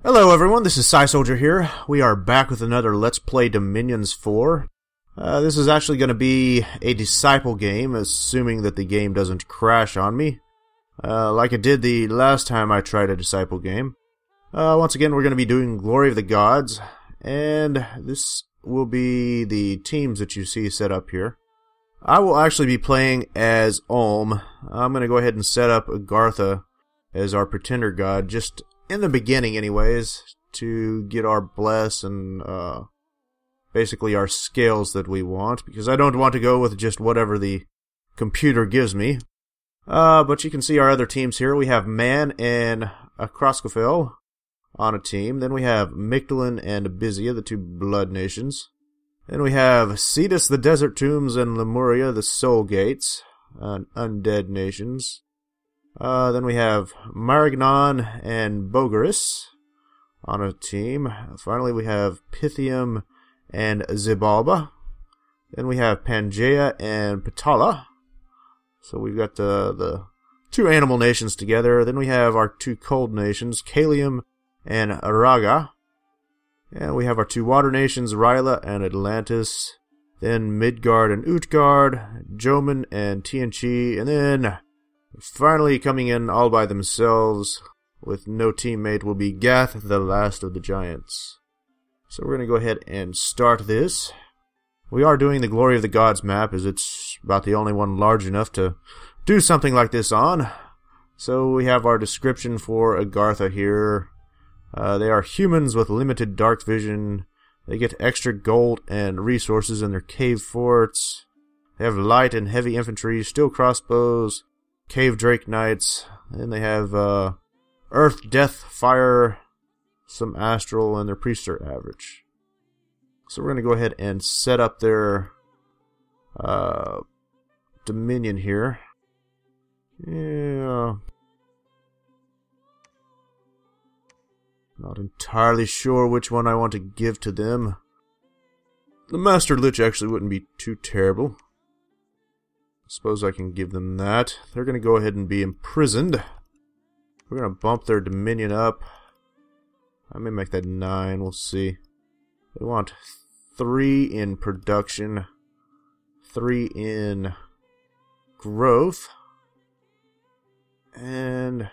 Hello everyone, this is Soldier here. We are back with another Let's Play Dominions 4. This is actually going to be a Disciple game, assuming that the game doesn't crash on me. Like it did the last time I tried a Disciple game. Once again, we're going to be doing Glory of the Gods, and this will be the teams that you see set up here. I will actually be playing as Ulm. I'm going to go ahead and set up Agartha as our Pretender God, just in the beginning anyways, to get our bless and basically our scales that we want, because I don't want to go with just whatever the computer gives me. But you can see our other teams here. We have Man and Akroskofel on a team. Then we have Mictlan and Abysia, the two blood nations. Then we have Cetus, the Desert Tombs, and Lemuria, the Soul Gates, undead nations. Then we have Marignon and Bogaris on a team. Finally, we have Pythium and Zibalba. Then we have Pangaea and Patala. So we've got the two animal nations together. Then we have our two cold nations, Kalium and Araga. And we have our two water nations, Ryla and Atlantis. Then Midgard and Utgard, Joman and Tianchi. And then finally coming in all by themselves with no teammate will be Gath, the last of the giants. So we're going to go ahead and start this. We are doing the Glory of the Gods map, as it's about the only one large enough to do something like this on. So we have our description for Agartha here. They are humans with limited dark vision. They get extra gold and resources in their cave forts. They have light and heavy infantry, steel crossbows, Cave Drake Knights, and they have Earth, Death, Fire, some Astral, and their priests are average. So we're going to go ahead and set up their Dominion here. Yeah. Not entirely sure which one I want to give to them. The Master Lich actually wouldn't be too terrible. Suppose I can give them that. They're going to go ahead and be imprisoned. We're going to bump their Dominion up. I may make that 9, we'll see. They want 3 in production, 3 in growth, and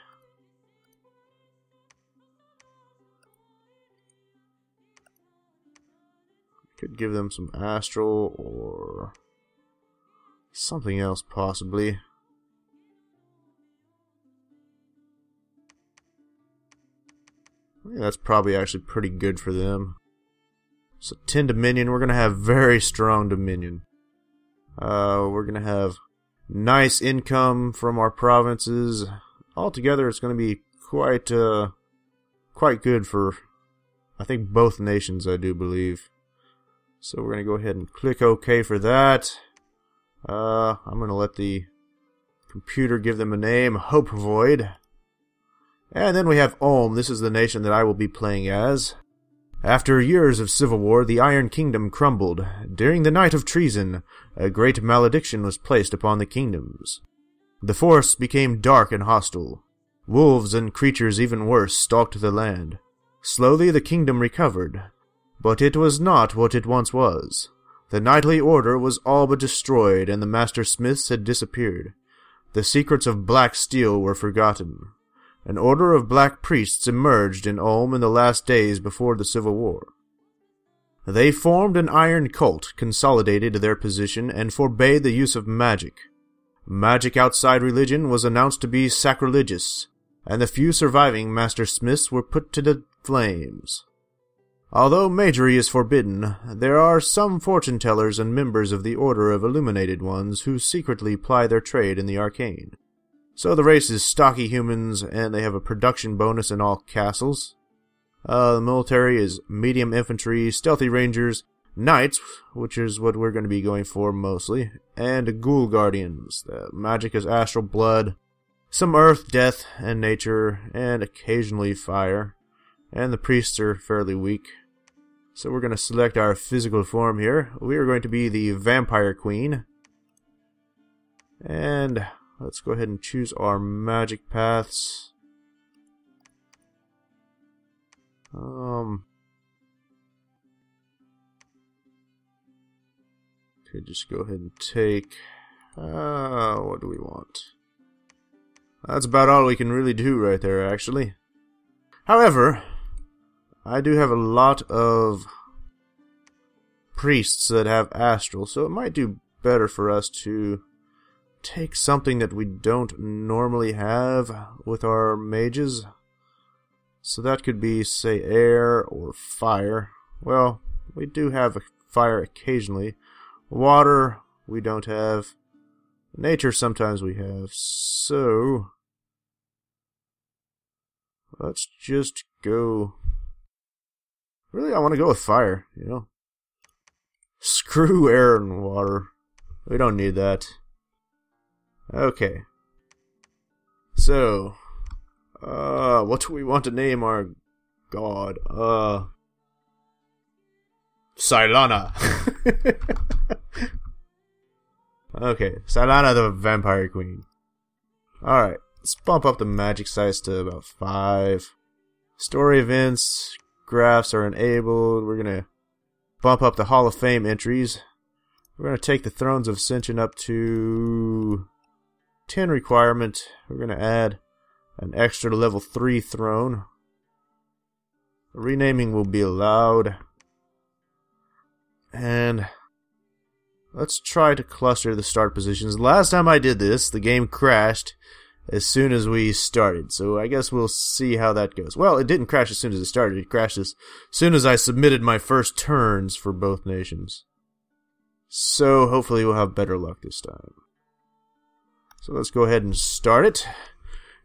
could give them some Astral or something else, possibly. Yeah, that's probably actually pretty good for them. So 10 Dominion, we're going to have very strong Dominion. We're going to have nice income from our provinces. Altogether, it's going to be quite good for, I think, both nations, I do believe. So we're going to go ahead and click OK for that. I'm going to let the computer give them a name, Hope Void. And then we have Ulm. This is the nation that I will be playing as. After years of civil war, the Iron Kingdom crumbled. During the Night of Treason, a great malediction was placed upon the kingdoms. The forests became dark and hostile. Wolves and creatures even worse stalked the land. Slowly the kingdom recovered, but it was not what it once was. The knightly order was all but destroyed, and the master smiths had disappeared. The secrets of black steel were forgotten. An order of black priests emerged in Ulm in the last days before the Civil War. They formed an iron cult, consolidated their position, and forbade the use of magic. Magic outside religion was announced to be sacrilegious, and the few surviving master smiths were put to the flames. Although magery is forbidden, there are some fortune-tellers and members of the Order of Illuminated Ones who secretly ply their trade in the arcane. So the race is stocky humans, and they have a production bonus in all castles. The military is medium infantry, stealthy rangers, knights, which is what we're going to be going for mostly, and ghoul guardians. The magic is astral blood, some earth, death, and nature, and occasionally fire. And the priests are fairly weak. So we're going to select our physical form here. We are going to be the Vampire Queen. And let's go ahead and choose our magic paths. Could just go ahead and take... what do we want? That's about all we can really do right there, actually. However, I do have a lot of priests that have astral, so it might do better for us to take something that we don't normally have with our mages. So that could be, say, air or fire. Well, we do have fire occasionally. Water, we don't have. Nature, sometimes we have. So, let's just go... Really, I want to go with fire, you know? Screw air and water. We don't need that. Okay. So, what do we want to name our god? Cylana. Okay, Cylana the Vampire Queen. Alright, let's bump up the magic size to about 5. Story events, graphs are enabled. We're gonna bump up the Hall of Fame entries. We're gonna take the Thrones of Ascension up to 10 requirement. We're gonna add an extra level 3 throne. Renaming will be allowed. And let's try to cluster the start positions. Last time I did this, the game crashed as soon as we started. So I guess we'll see how that goes. Well, it didn't crash as soon as it started. It crashed as soon as I submitted my first turns for both nations. So hopefully we'll have better luck this time. So let's go ahead and start it.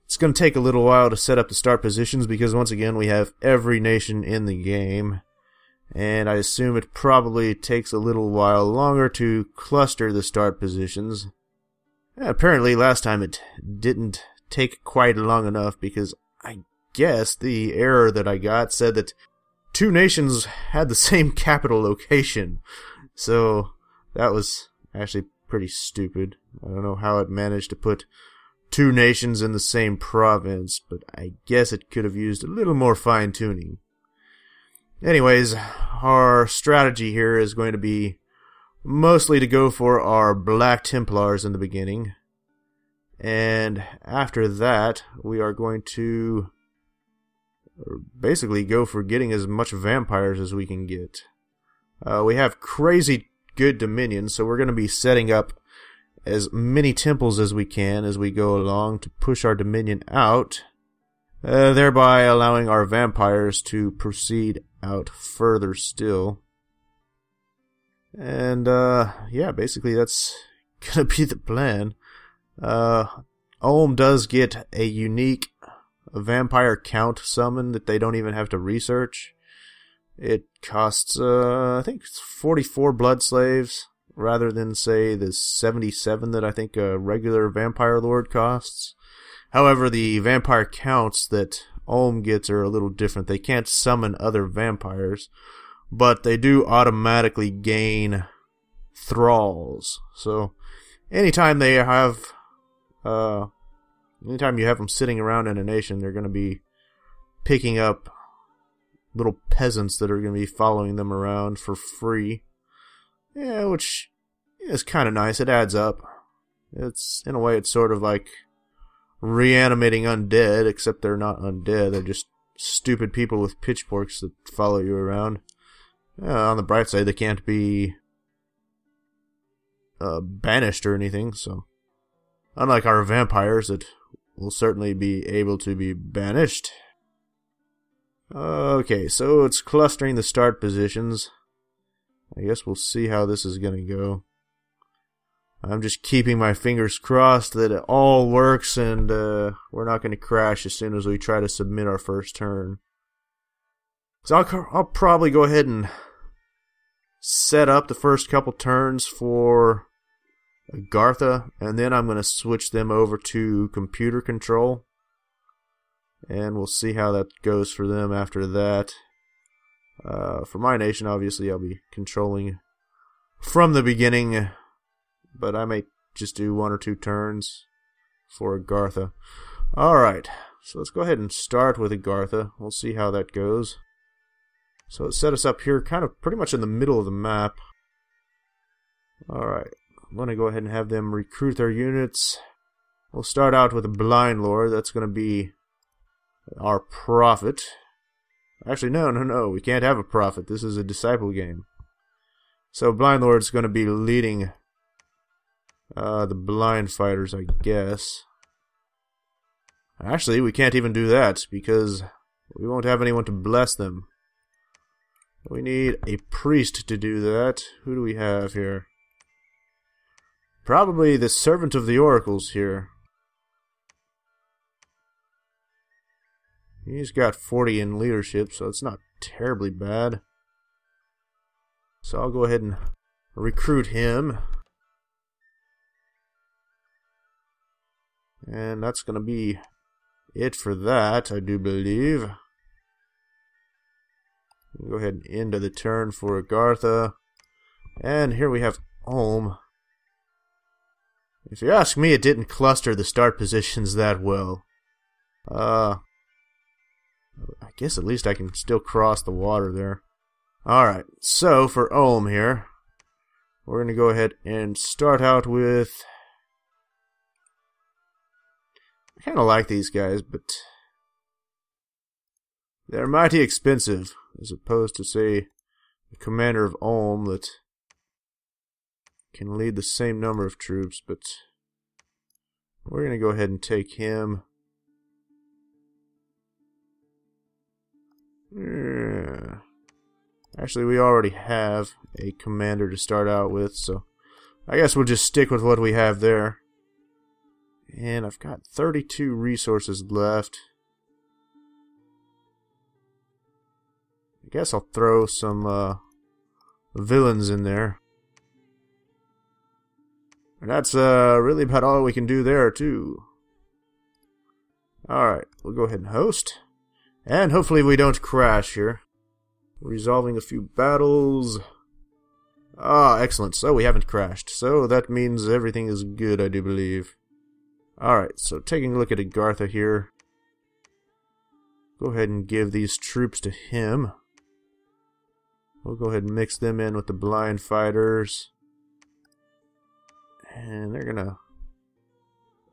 It's going to take a little while to set up the start positions because once again we have every nation in the game. And I assume it probably takes a little while longer to cluster the start positions. Apparently last time it didn't take quite long enough because I guess the error that I got said that 2 nations had the same capital location. So that was actually pretty stupid. I don't know how it managed to put 2 nations in the same province, but I guess it could have used a little more fine-tuning. Anyways, our strategy here is going to be mostly to go for our Black Templars in the beginning. And after that, we are going to basically go for getting as much vampires as we can get. We have crazy good dominions, so we're going to be setting up as many temples as we can as we go along to push our dominion out. Thereby allowing our vampires to proceed out further still. And, yeah, basically that's gonna be the plan. Ulm does get a unique vampire count summon that they don't even have to research. It costs, I think it's 44 blood slaves, rather than, say, the 77 that I think a regular vampire lord costs. However, the vampire counts that Ulm gets are a little different. They can't summon other vampires, but they do automatically gain thralls. So, anytime they have, anytime you have them sitting around in a nation, they're going to be picking up little peasants that are going to be following them around for free. Yeah, which is kind of nice. It adds up. It's, in a way, it's sort of like reanimating undead, except they're not undead. They're just stupid people with pitchforks that follow you around. On the bright side, they can't be banished or anything, so unlike our vampires that will certainly be able to be banished. Okay, so it's clustering the start positions. I guess we'll see how this is going to go. I'm just keeping my fingers crossed that it all works and we're not going to crash as soon as we try to submit our first turn. So I'll probably go ahead and set up the first couple turns for Agartha, and then I'm going to switch them over to computer control. And we'll see how that goes for them after that. For my nation, obviously, I'll be controlling from the beginning, but I may just do 1 or 2 turns for Agartha. Alright, so let's go ahead and start with Agartha. We'll see how that goes. So it set us up here kind of pretty much in the middle of the map. Alright, I'm going to go ahead and have them recruit their units. We'll start out with a Blind Lord. That's going to be our prophet. Actually, no. We can't have a prophet. This is a disciple game. So Blind Lord's going to be leading the blind fighters, I guess. Actually, we can't even do that because we won't have anyone to bless them. We need a priest to do that. Who do we have here? Probably the Servant of the Oracles here. He's got 40 in leadership, so it's not terribly bad. So I'll go ahead and recruit him. And that's going to be it for that, I do believe. Go ahead and end of the turn for Agartha. And here we have Ulm. If you ask me, it didn't cluster the start positions that well. I guess at least I can still cross the water there. Alright, so for Ulm here, we're going to go ahead and start out with... I kind of like these guys, but they're mighty expensive, as opposed to, say, the commander of Ulm that can lead the same number of troops, but we're going to go ahead and take him. Actually, we already have a commander to start out with, so I guess we'll just stick with what we have there. And I've got 32 resources left. I guess I'll throw some villains in there. And that's really about all we can do there, too. Alright, we'll go ahead and host. And hopefully we don't crash here. Resolving a few battles. Ah, excellent. So we haven't crashed. So that means everything is good, I do believe. Alright, so taking a look at Agartha here. Go ahead and give these troops to him. We'll go ahead and mix them in with the blind fighters. And they're gonna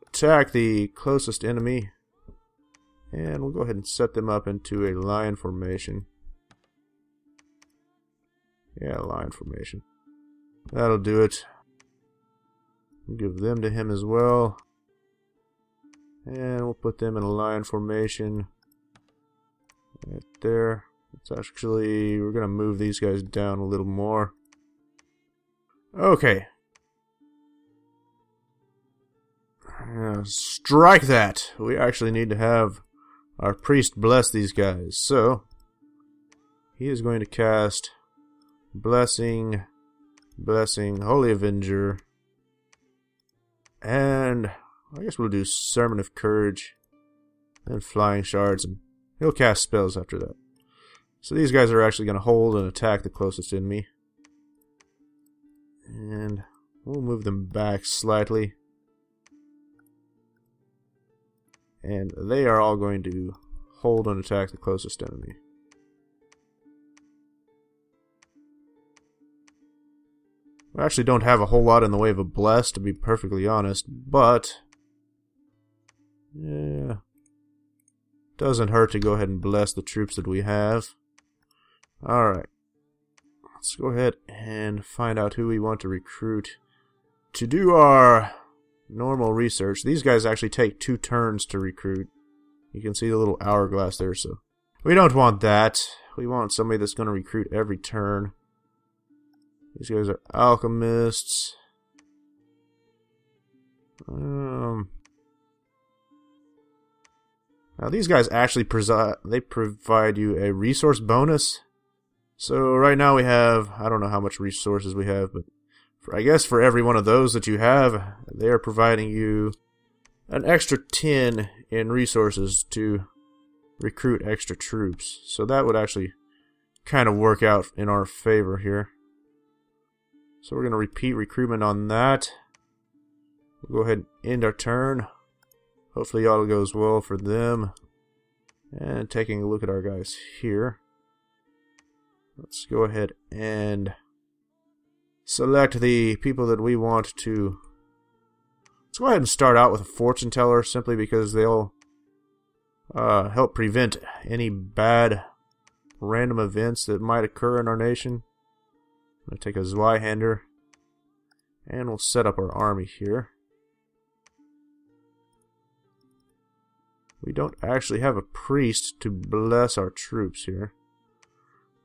attack the closest enemy. And we'll go ahead and set them up into a lion formation. Yeah, lion formation. That'll do it. We'll give them to him as well. And we'll put them in a lion formation. Right there. It's actually, we're going to move these guys down a little more. Okay. Strike that! We actually need to have our priest bless these guys. So, he is going to cast Blessing, Holy Avenger, and I guess we'll do Sermon of Courage, and Flying Shards, and he'll cast spells after that. So these guys are actually going to hold and attack the closest enemy. And we'll move them back slightly. And they are all going to hold and attack the closest enemy. We actually don't have a whole lot in the way of a bless, to be perfectly honest, but yeah, doesn't hurt to go ahead and bless the troops that we have. Alright, let's go ahead and find out who we want to recruit to do our normal research. These guys actually take 2 turns to recruit. You can see the little hourglass there, so we don't want that. We want somebody that's going to recruit every turn. These guys are alchemists. Now these guys actually provide you a resource bonus. So right now we have, I don't know how much resources we have, but I guess for every one of those that you have, they are providing you an extra 10 in resources to recruit extra troops. So that would actually kind of work out in our favor here. So we're going to repeat recruitment on that. We'll go ahead and end our turn. Hopefully all goes well for them. And taking a look at our guys here. let's go ahead and select the people that we want to. Let's go ahead and start out with a fortune teller, simply because they'll help prevent any bad random events that might occur in our nation. I'm going to take a Zweihander, and we'll set up our army here. We don't actually have a priest to bless our troops here.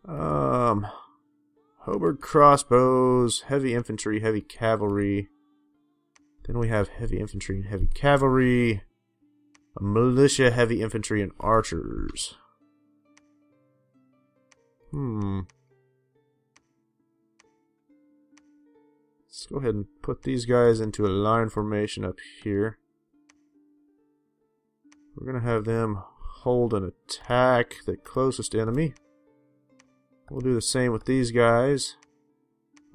Hobart crossbows, heavy infantry, heavy cavalry. Then we have heavy infantry and heavy cavalry. A militia, heavy infantry, and archers. Let's go ahead and put these guys into a line formation up here. We're going to have them hold and attack the closest enemy. We'll do the same with these guys.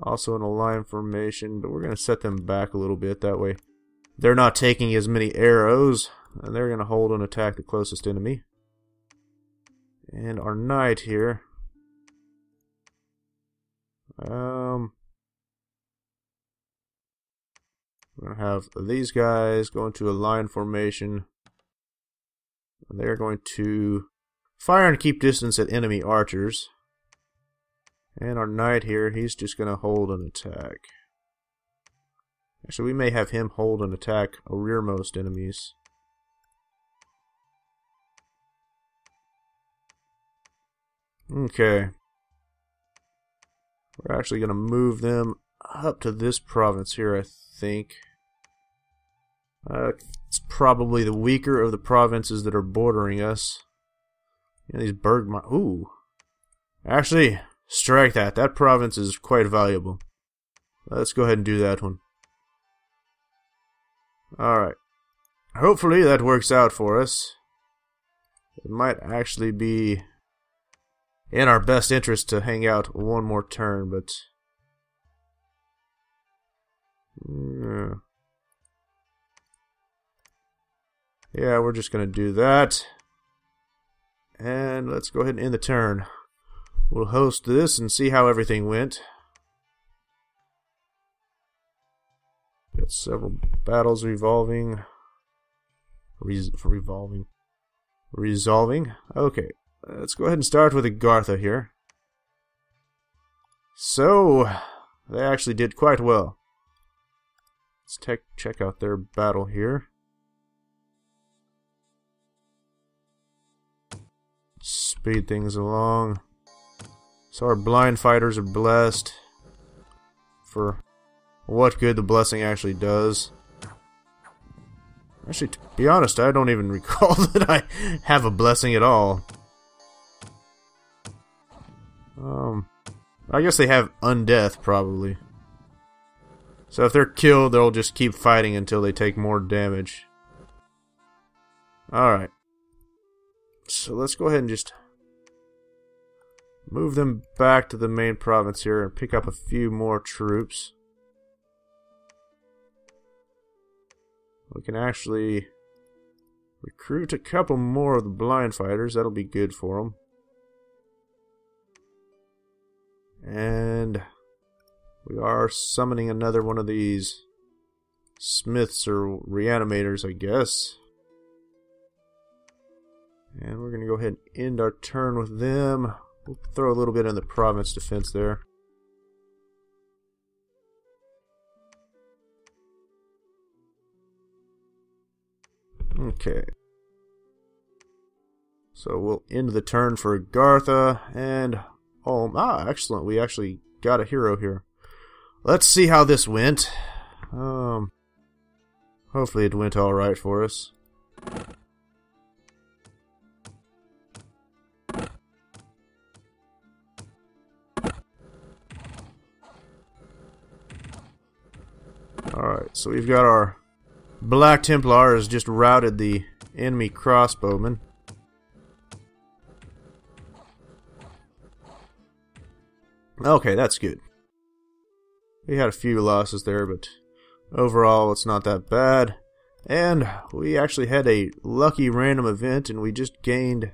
Also in a line formation, but we're going to set them back a little bit. That way they're not taking as many arrows, and they're going to hold and attack the closest enemy. And our knight here. We're going to have these guys go into a line formation. They're going to fire and keep distance at enemy archers. And our knight here, he's just going to hold and attack. Actually, we may have him hold and attack rearmost enemies. Okay. We're actually going to move them up to this province here, I think. It's probably the weaker of the provinces that are bordering us. You know, these ooh. Actually, strike that. That province is quite valuable. Let's go ahead and do that one. Alright. Hopefully that works out for us. It might actually be in our best interest to hang out one more turn, but yeah, we're just going to do that. And let's go ahead and end the turn. We'll host this and see how everything went. Got several battles resolving. Okay, let's go ahead and start with Agartha here. So, they actually did quite well. Let's check out their battle here. Speed things along. So our blind fighters are blessed. For what good the blessing actually does. Actually, to be honest, I don't even recall that I have a blessing at all. I guess they have undeath, probably. So if they're killed, they'll just keep fighting until they take more damage. Alright. So let's go ahead and just move them back to the main province here and pick up a few more troops. We can actually recruit a couple more of the blind fighters. That'll be good for them. And we are summoning another one of these smiths or reanimators, I guess. And we're going to go ahead and end our turn with them. We'll throw a little bit in the province defense there. Okay. So we'll end the turn for Agartha and Ulm. Ah, excellent. We actually got a hero here. Let's see how this went. Hopefully it went alright for us. Alright, so we've got our Black Templar has just routed the enemy crossbowmen. Okay, that's good. We had a few losses there, but overall it's not that bad. And we actually had a lucky random event, and we just gained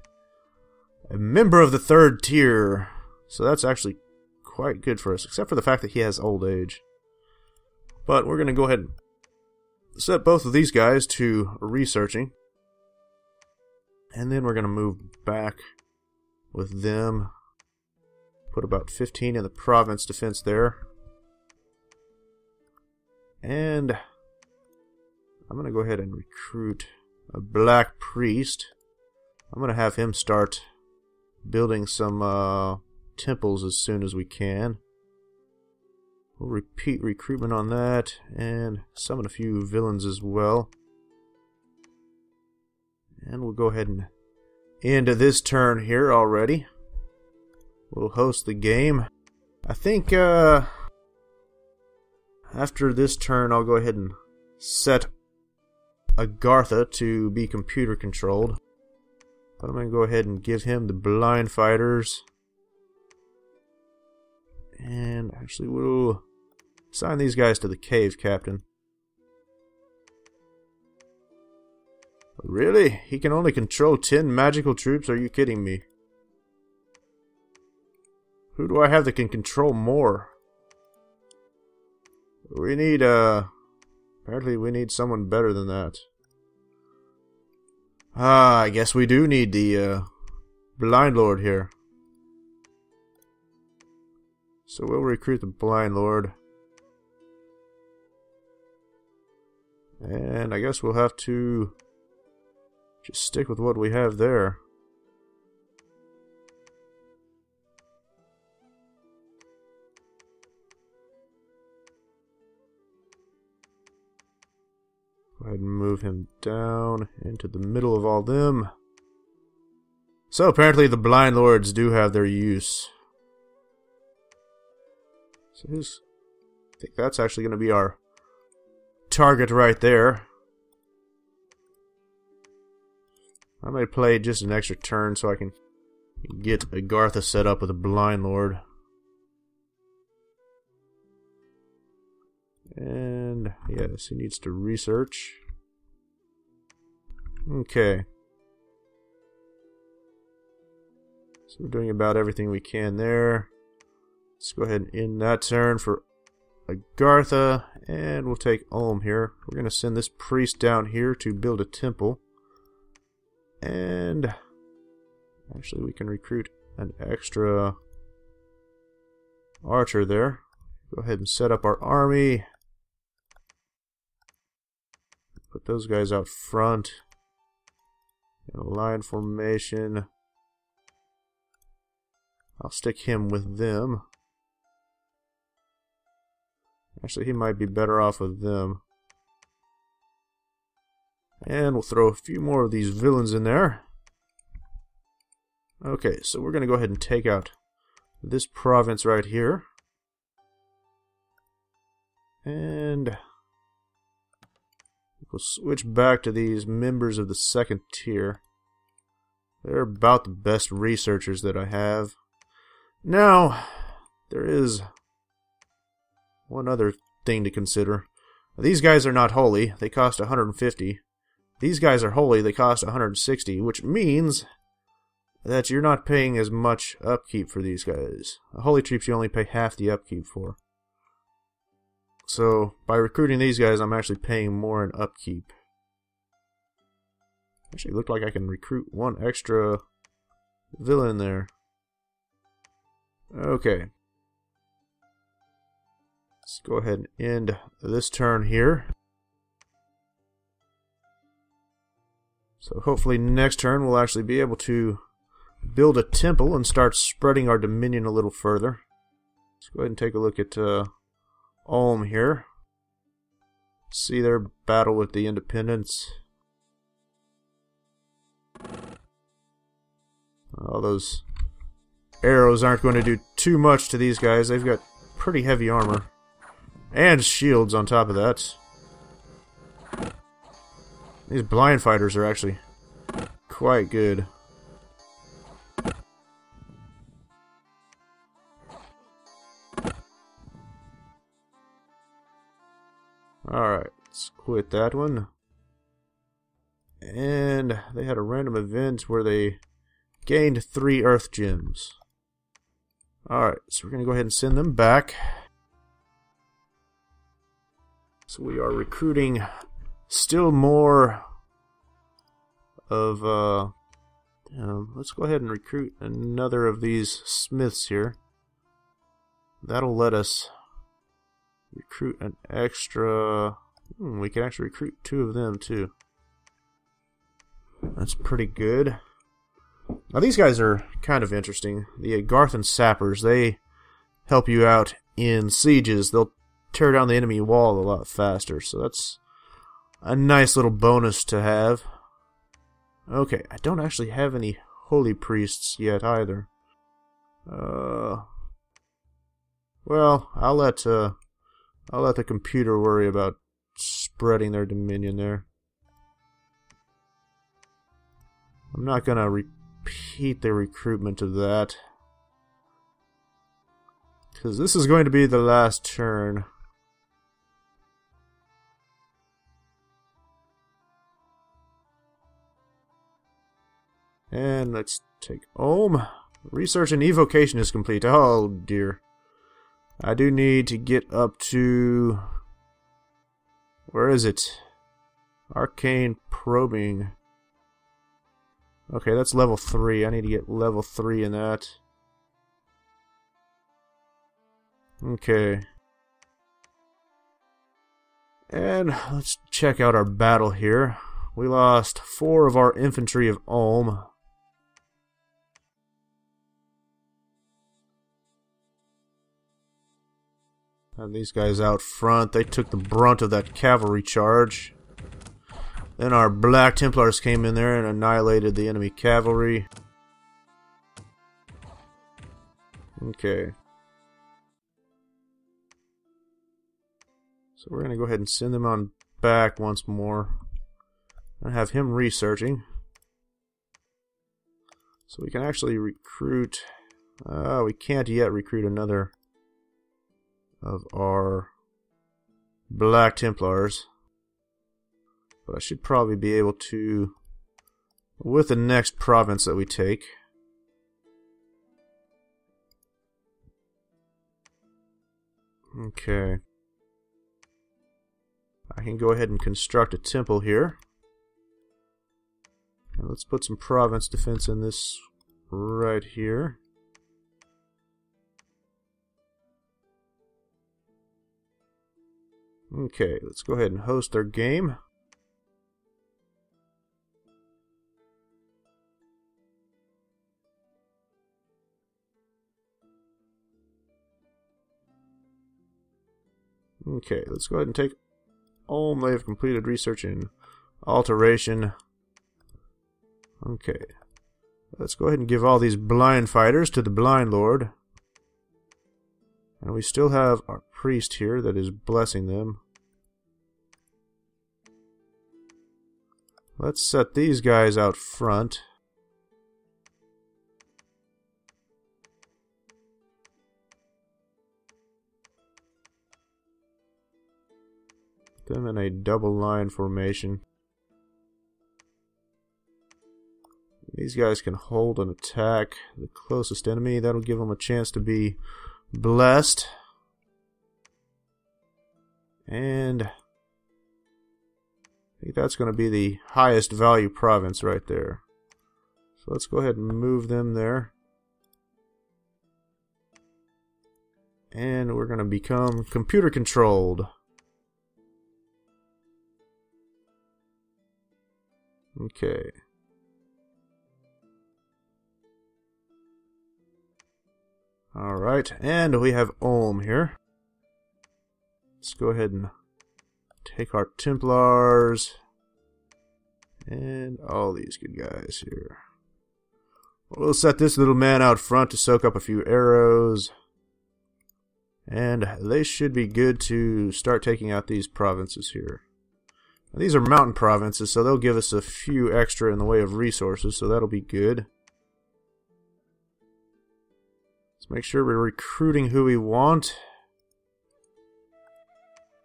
a member of the 3rd tier. So that's actually quite good for us, except for the fact that he has old age. But we're going to go ahead and set both of these guys to researching. And then we're going to move back with them. Put about 15 in the province defense there. And I'm going to go ahead and recruit a black priest. I'm going to have him start building some temples as soon as we can. We'll repeat recruitment on that and summon a few villains as well. And we'll go ahead and end this turn here already. We'll host the game. I think after this turn I'll go ahead and set Agartha to be computer controlled. But I'm going to go ahead and give him the blind fighters. And actually we'll assign these guys to the cave captain. Really? He can only control 10 magical troops? Are you kidding me? Who do I have that can control more? We need, apparently we need someone better than that. I guess we do need the, Blind Lord here. So we'll recruit the Blind Lord. And I guess we'll have to just stick with what we have there. Go ahead and move him down into the middle of all them. So apparently the Blind Lords do have their use. So I think that's actually going to be our target right there. I may play just an extra turn so I can get Agartha set up with a Blind Lord. And yes, he needs to research. Okay. So we're doing about everything we can there. Let's go ahead and end that turn for Agartha, and we'll take Ulm here. We're going to send this priest down here to build a temple. And actually we can recruit an extra archer there. Go ahead and set up our army. Put those guys out front. In a line formation. I'll stick him with them. Actually, he might be better off with them. And we'll throw a few more of these villains in there. Okay, so we're going to go ahead and take out this province right here. And we'll switch back to these members of the second tier. They're about the best researchers that I have. Now, there is one other thing to consider. These guys are not holy. They cost 150. These guys are holy. They cost 160, which means that you're not paying as much upkeep for these guys. Holy troops you only pay half the upkeep for. So, by recruiting these guys, I'm actually paying more in upkeep. Actually, it looked like I can recruit one extra villain there. Okay. Let's go ahead and end this turn here. So hopefully next turn we'll actually be able to build a temple and start spreading our dominion a little further. Let's go ahead and take a look at Ulm here. See their battle with the independents. All those arrows aren't going to do too much to these guys. They've got pretty heavy armor. And shields on top of that. These blind fighters are actually quite good. Alright, let's quit that one. And they had a random event where they gained 3 earth gems. Alright, so we're going to go ahead and send them back. So we are recruiting still more of, let's go ahead and recruit another of these smiths here. That'll let us recruit an extra... we can actually recruit 2 of them too. That's pretty good. Now these guys are kind of interesting. The Agarthan sappers, they help you out in sieges. They'll tear down the enemy wall a lot faster, so that's a nice little bonus to have. Okay, I don't actually have any holy priests yet either. Well, I'll let the computer worry about spreading their dominion there. I'm not gonna repeat the recruitment of that, because this is going to be the last turn. And let's take Ulm. Research and evocation is complete. Oh dear. I do need to get up to... where is it? Arcane probing. Okay, that's level 3. I need to get level 3 in that. Okay. And let's check out our battle here. We lost 4 of our infantry of Ulm. And these guys out front, they took the brunt of that cavalry charge. Then our Black Templars came in there and annihilated the enemy cavalry. Okay. So we're going to go ahead and send them on back once more. And have him researching. So we can actually recruit... we can't yet recruit another of our Black Templars. But I should probably be able to with the next province that we take. Okay. I can go ahead and construct a temple here. And let's put some province defense in this right here. Okay, let's go ahead and host our game. Okay, let's go ahead and take Ulm. They have completed research in alteration. Okay, let's go ahead and give all these blind fighters to the Blind Lord. And we still have our priest here that is blessing them. Let's set these guys out front. Put them in a double line formation. These guys can hold and attack the closest enemy. That'll give them a chance to be blessed. And I think that's going to be the highest value province right there. So let's go ahead and move them there. And we're going to become computer controlled. Okay. Alright, and we have Ulm here. Let's go ahead and take our Templars and all these good guys here. We'll set this little man out front to soak up a few arrows. And they should be good to start taking out these provinces here. Now, these are mountain provinces, so they'll give us a few extra in the way of resources, so that'll be good. Let's make sure we're recruiting who we want.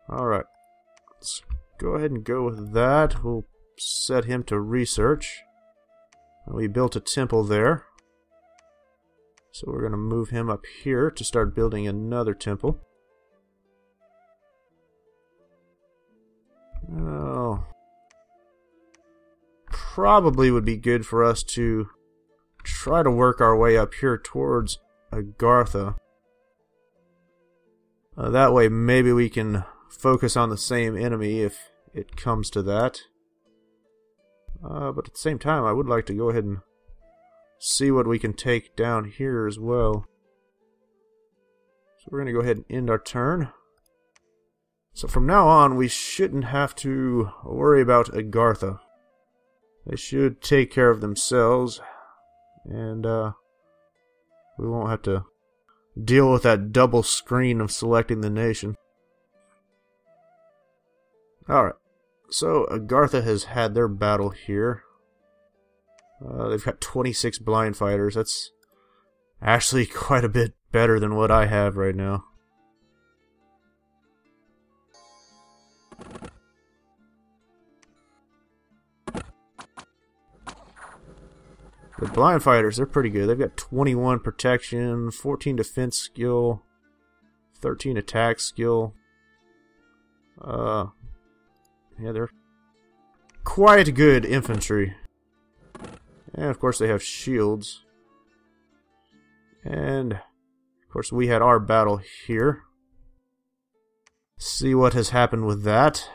Alright. Let's go ahead and go with that. We'll set him to research. We built a temple there. So we're going to move him up here to start building another temple. Oh, probably would be good for us to try to work our way up here towards Agartha. That way maybe we can focus on the same enemy if it comes to that. But at the same time, I would like to go ahead and see what we can take down here as well. So we're going to go ahead and end our turn. So from now on, we shouldn't have to worry about Agartha. They should take care of themselves, and we won't have to deal with that double screen of selecting the nation. Alright, so Agartha has had their battle here. They've got 26 blind fighters. That's actually quite a bit better than what I have right now. The blind fighters, they're pretty good. They've got 21 protection, 14 defense skill, 13 attack skill. Yeah, they're quite good infantry. And of course they have shields. And of course we had our battle here. See what has happened with that.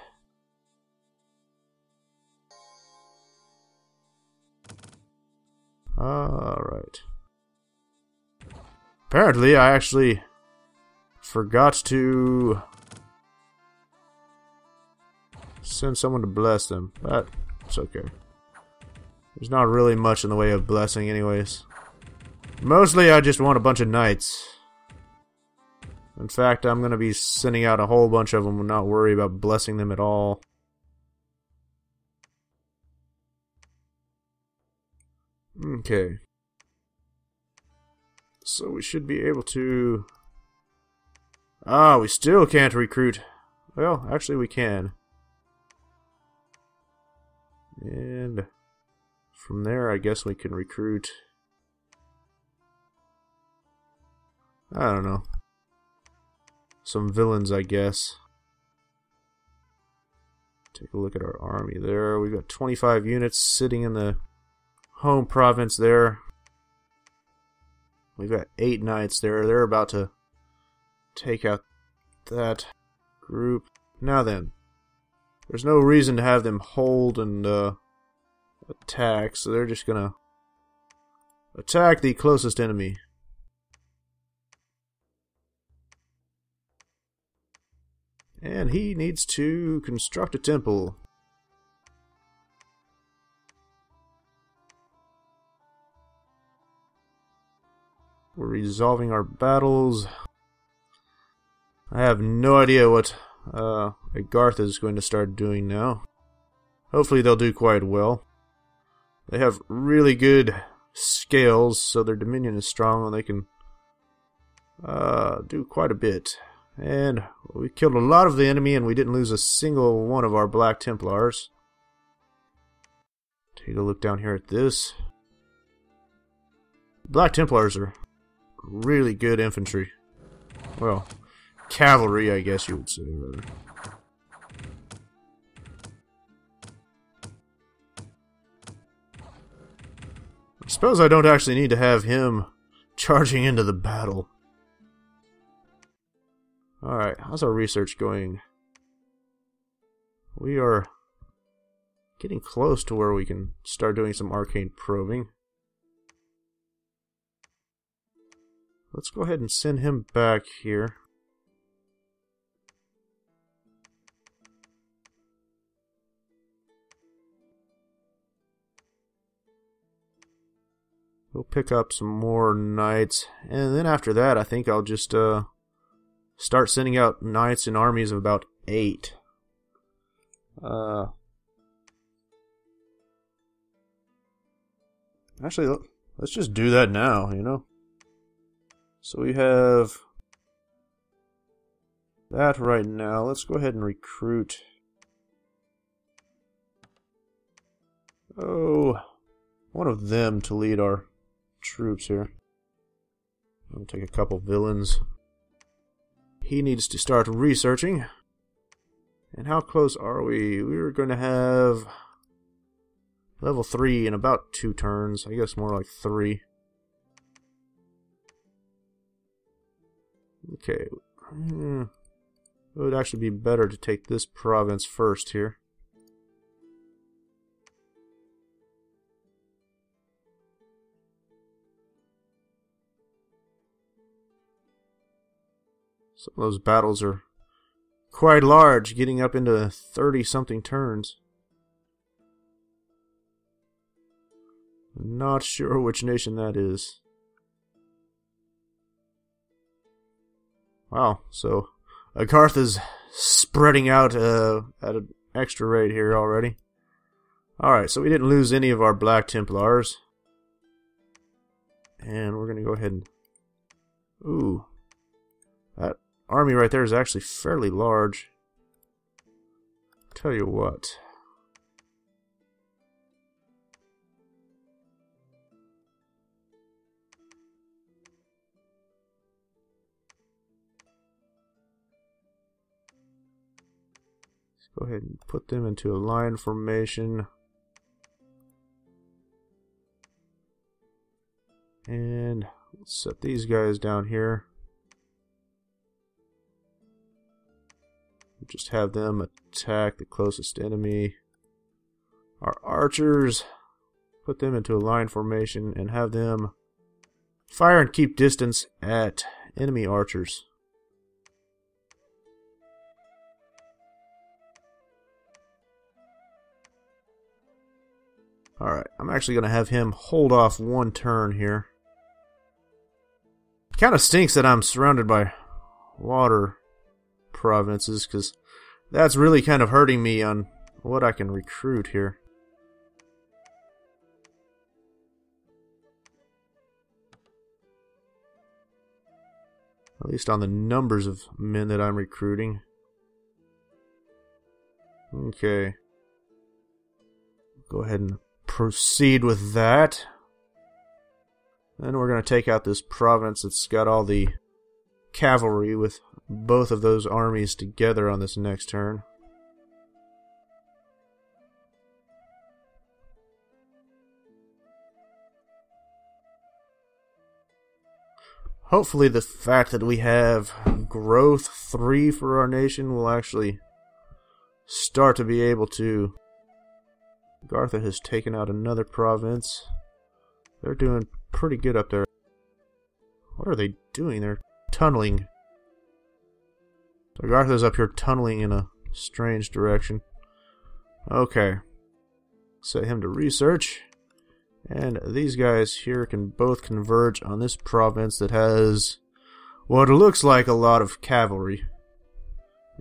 Alright. Apparently I actually forgot to send someone to bless them. That's okay. There's not really much in the way of blessing anyways. Mostly I just want a bunch of knights. In fact, I'm going to be sending out a whole bunch of them and not worry about blessing them at all. Okay. So we should be able to... we still can't recruit. Well, actually we can. And from there, I guess we can recruit... I don't know. Some villains, I guess. Take a look at our army there. We've got 25 units sitting in the home province there. We've got 8 knights there. They're about to take out that group. Now then, there's no reason to have them hold and attack, so they're just gonna attack the closest enemy. And he needs to construct a temple. We're resolving our battles. I have no idea what Agartha is going to start doing now. Hopefully they'll do quite well. They have really good scales, so their dominion is strong and they can do quite a bit. And we killed a lot of the enemy and we didn't lose a single one of our Black Templars. Take a look down here at this. Black Templars are really good infantry. Well, cavalry, I guess you would say, rather. I suppose I don't actually need to have him charging into the battle. Alright, how's our research going? We are getting close to where we can start doing some arcane probing. Let's go ahead and send him back here. We'll pick up some more knights, and then after that I think I'll just start sending out knights in armies of about 8. Actually, let's just do that now, you know? So we have that right now. Let's go ahead and recruit. One of them to lead our troops here. I'll take a couple villains. He needs to start researching. And how close are we? We're going to have level 3 in about 2 turns. I guess more like 3. Okay. It would actually be better to take this province first here. Some of those battles are quite large, getting up into 30-something turns. Not sure which nation that is. Wow, so Agartha's spreading out at an extra rate here already. Alright, so we didn't lose any of our Black Templars. And we're going to go ahead and... Ooh. That army right there is actually fairly large. Tell you what. Let's go ahead and put them into a line formation. And let's set these guys down here. Just have them attack the closest enemy. Our archers, put them into a line formation and have them fire and keep distance at enemy archers. Alright, I'm actually going to have him hold off 1 turn here. Kind of stinks that I'm surrounded by water provinces, because that's really kind of hurting me on what I can recruit here. At least on the numbers of men that I'm recruiting. Okay. Go ahead and proceed with that. Then we're going to take out this province that's got all the cavalry with both of those armies together on this next turn. Hopefully the fact that we have growth 3 for our nation will actually start to be able to... Agartha has taken out another province. They're doing pretty good up there. What are they doing? They're tunneling. Agartha's up here tunneling in a strange direction. Okay. Set him to research. And these guys here can both converge on this province that has what looks like a lot of cavalry.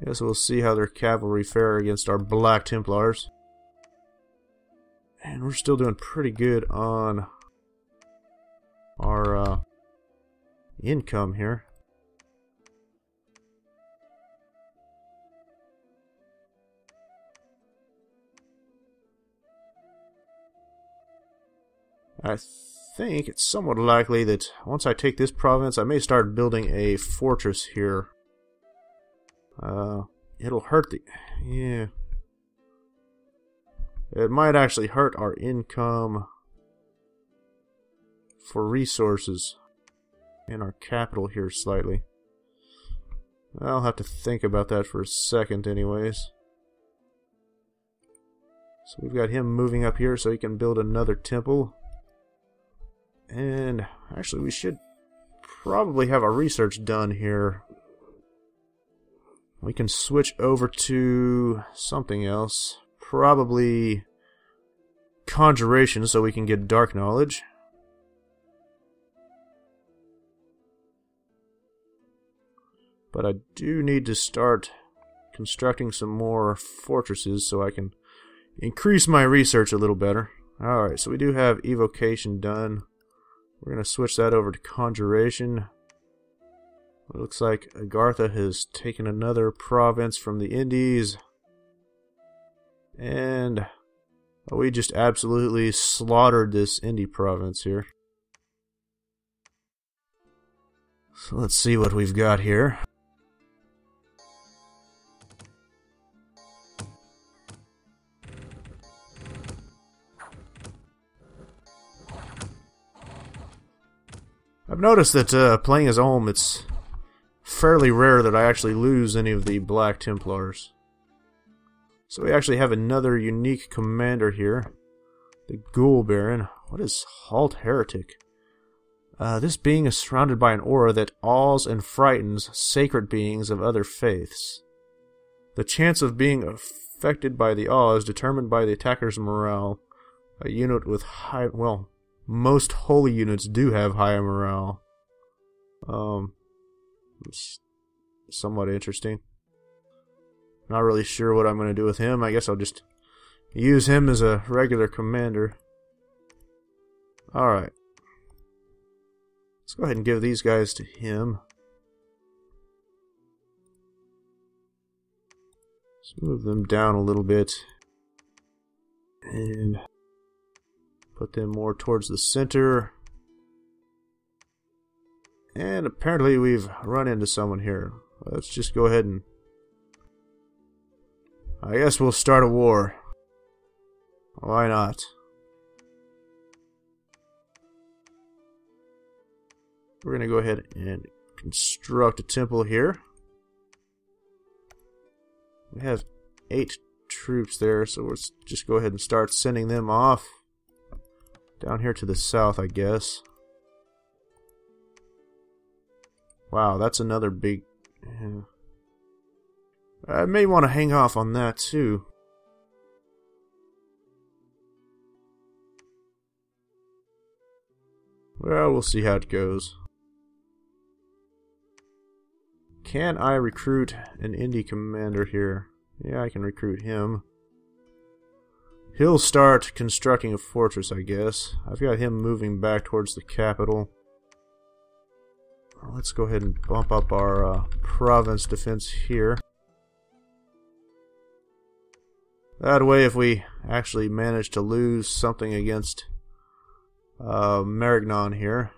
Guess we'll see how their cavalry fare against our Black Templars. And we're still doing pretty good on our income here. I think it's somewhat likely that once I take this province, I may start building a fortress here. It'll hurt the... yeah. It might actually hurt our income for resources and our capital here slightly. I'll have to think about that for a second anyways. So we've got him moving up here so he can build another temple. And actually we should probably have our research done here. We can switch over to something else. Probably conjuration so we can get dark knowledge. But I do need to start constructing some more fortresses so I can increase my research a little better. Alright, so we do have evocation done. We're going to switch that over to conjuration. It looks like Agartha has taken another province from the Indies. And we just absolutely slaughtered this Indie province here. So let's see what we've got here. I've noticed that playing as Ulm, it's fairly rare that I actually lose any of the Black Templars. So we actually have another unique commander here. The Ghoul Baron. What is Halt Heretic? This being is surrounded by an aura that awes and frightens sacred beings of other faiths. The chance of being affected by the awe is determined by the attacker's morale. A unit with high... well, most holy units do have high morale. It's somewhat interesting. Not really sure what I'm going to do with him. I guess I'll just use him as a regular commander. Alright. Let's go ahead and give these guys to him. Let's move them down a little bit. And put them more towards the center. And apparently we've run into someone here. Let's just go ahead and... I guess we'll start a war. Why not? We're going to go ahead and construct a temple here. We have 8 troops there, so let's just go ahead and start sending them off. Down here to the south, I guess. Wow, that's another big... I may want to hang off on that too. Well, we'll see how it goes. Can I recruit an indie commander here? Yeah, I can recruit him. He'll start constructing a fortress, I guess. I've got him moving back towards the capital. Let's go ahead and bump up our province defense here. That way, if we actually manage to lose something against Marignan here,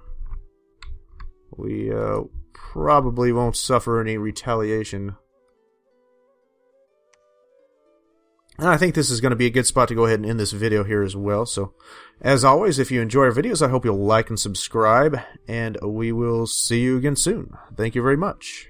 we probably won't suffer any retaliation. And I think this is going to be a good spot to go ahead and end this video here as well. So, as always, if you enjoy our videos, I hope you'll like and subscribe, and we will see you again soon. Thank you very much.